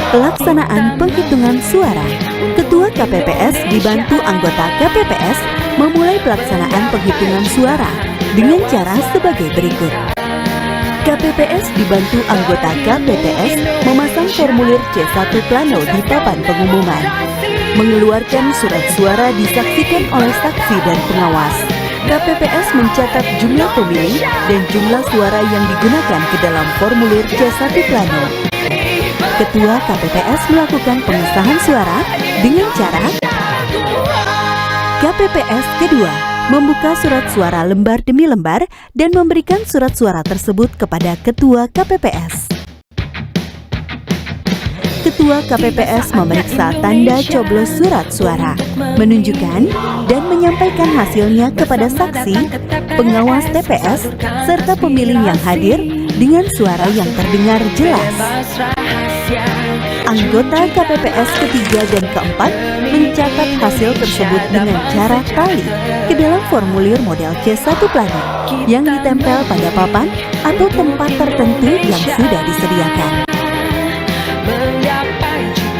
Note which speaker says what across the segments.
Speaker 1: Pelaksanaan penghitungan suara. Ketua KPPS dibantu anggota KPPS memulai pelaksanaan penghitungan suara dengan cara sebagai berikut. KPPS dibantu anggota KPPS memasang formulir C1 plano di papan pengumuman. Mengeluarkan surat suara disaksikan oleh saksi dan pengawas. KPPS mencatat jumlah pemilih dan jumlah suara yang digunakan ke dalam formulir C1 plano. Ketua KPPS melakukan pengesahan suara dengan cara KPPS kedua membuka surat suara lembar demi lembar dan memberikan surat suara tersebut kepada Ketua KPPS. Ketua KPPS memeriksa tanda coblos surat suara, menunjukkan dan menyampaikan hasilnya kepada saksi, pengawas TPS, serta pemilih yang hadir dengan suara yang terdengar jelas. Anggota KPPS ketiga dan keempat mencatat hasil tersebut dengan cara tali ke dalam formulir model C1 plano yang ditempel pada papan atau tempat tertentu yang sudah disediakan.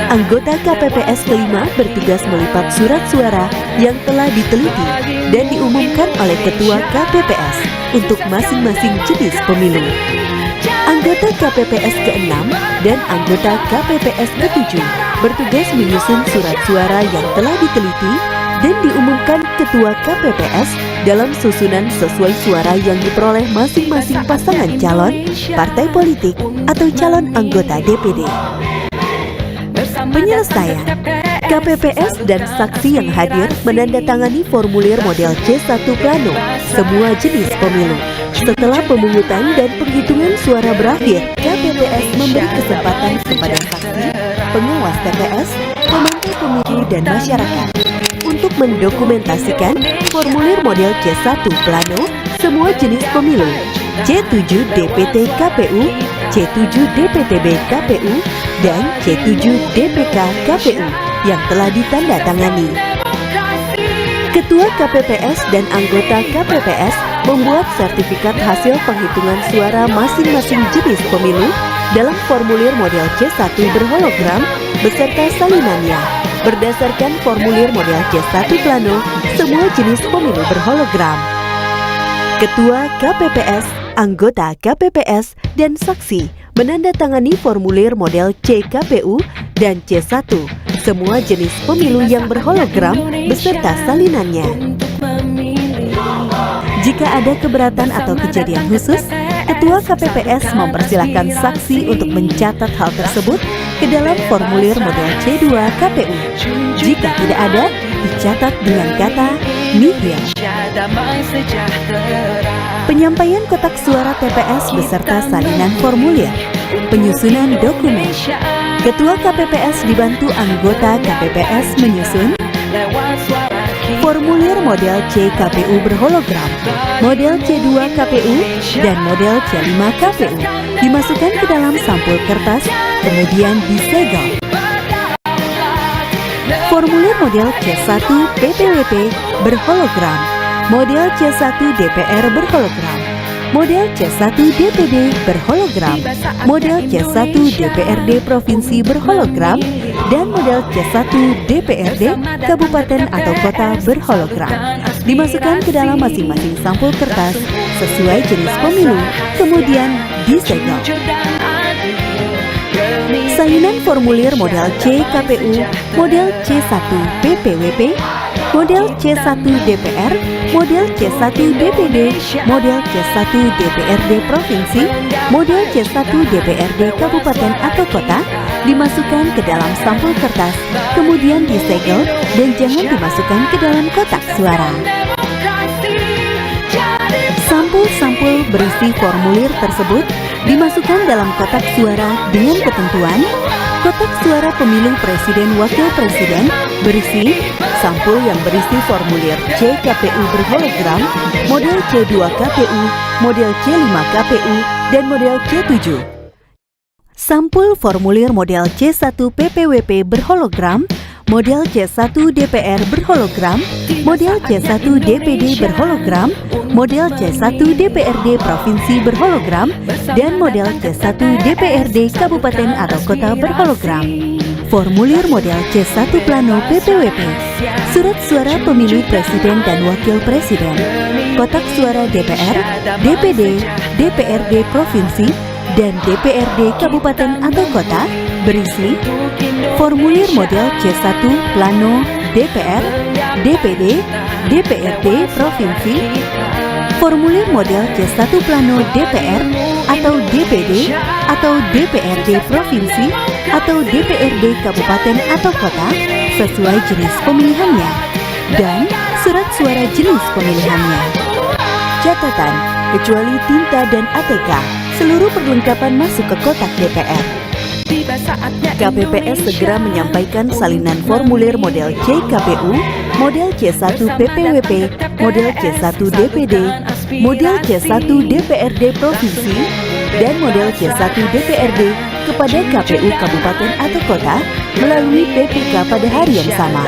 Speaker 1: Anggota KPPS kelima bertugas melipat surat suara yang telah diteliti dan diumumkan oleh Ketua KPPS untuk masing-masing jenis pemilu. Anggota KPPS ke-6 dan anggota KPPS ke-7 bertugas menyusun surat suara yang telah diteliti dan diumumkan Ketua KPPS dalam susunan sesuai suara yang diperoleh masing-masing pasangan calon, partai politik, atau calon anggota DPD. Penyelesaian. KPPS dan saksi yang hadir menandatangani formulir model C1 plano semua jenis pemilu. Setelah pemungutan dan penghitungan suara berakhir, KPPS memberi kesempatan kepada saksi, pengawas TPS, pemantau pemilu dan masyarakat untuk mendokumentasikan formulir model C1 plano semua jenis pemilu, C7 DPT KPU, C7 DPTB KPU, dan C7 DPK KPU yang telah ditandatangani. Ketua KPPS dan anggota KPPS membuat sertifikat hasil penghitungan suara masing-masing jenis pemilu dalam formulir model C1 berhologram beserta salinannya. Berdasarkan formulir model C1 plano, semua jenis pemilu berhologram. Ketua KPPS, anggota KPPS, dan saksi menandatangani formulir model CKPU dan C1, semua jenis pemilu yang berhologram beserta salinannya. Jika ada keberatan atau kejadian khusus, Ketua KPPS mempersilahkan saksi untuk mencatat hal tersebut ke dalam formulir model C2 KPU. Jika tidak ada, dicatat dengan kata nihil. Penyampaian kotak suara TPS beserta salinan formulir. Penyusunan dokumen. Ketua KPPS dibantu anggota KPPS menyusun formulir model C KPU berhologram, model C2 KPU, dan model C5 KPU dimasukkan ke dalam sampul kertas, kemudian disegel. Formulir model C1 PPWP berhologram, model C1 DPR berhologram, model C1 DPD berhologram, model C1 DPRD Provinsi berhologram, dan model C1 DPRD Kabupaten atau Kota berhologram. Dimasukkan ke dalam masing-masing sampul kertas sesuai jenis pemilu, kemudian disegel. Salinan formulir model C KPU, model C1 PPWP, model C1 DPR, model C1 DPD, model C1 DPRD Provinsi, model C1 DPRD Kabupaten atau Kota dimasukkan ke dalam sampul kertas, kemudian disegel dan jangan dimasukkan ke dalam kotak suara. Sampul-sampul berisi formulir tersebut dimasukkan dalam kotak suara dengan ketentuan kotak suara pemilu presiden wakil presiden berisi sampul yang berisi formulir C KPU berhologram, model C2 KPU, model C5 KPU, dan model C7. Sampul formulir model C1 PPWP berhologram, model C1 DPR berhologram, model C1 DPD berhologram, model C1 DPRD Provinsi berhologram, dan model C1 DPRD Kabupaten atau Kota berhologram. Formulir model C1 Plano PPWP, surat suara pemilu Presiden dan Wakil Presiden, kotak suara DPR, DPD, DPRD Provinsi, dan DPRD Kabupaten atau Kota berisi formulir model C1 Plano DPR, DPD, DPRD Provinsi, formulir model C1 Plano DPR atau DPD atau DPRD Provinsi atau DPRD Kabupaten atau Kota sesuai jenis pemilihannya, dan surat suara jenis pemilihannya. Catatan, kecuali tinta dan ATK, seluruh perlengkapan masuk ke kotak DPR. KPPS segera menyampaikan salinan formulir model C KPU, model C1 PPWP, model C1 DPD, model C1 DPRD Provinsi, dan model C1 DPRD kepada KPU Kabupaten atau Kota melalui PPK pada hari yang sama.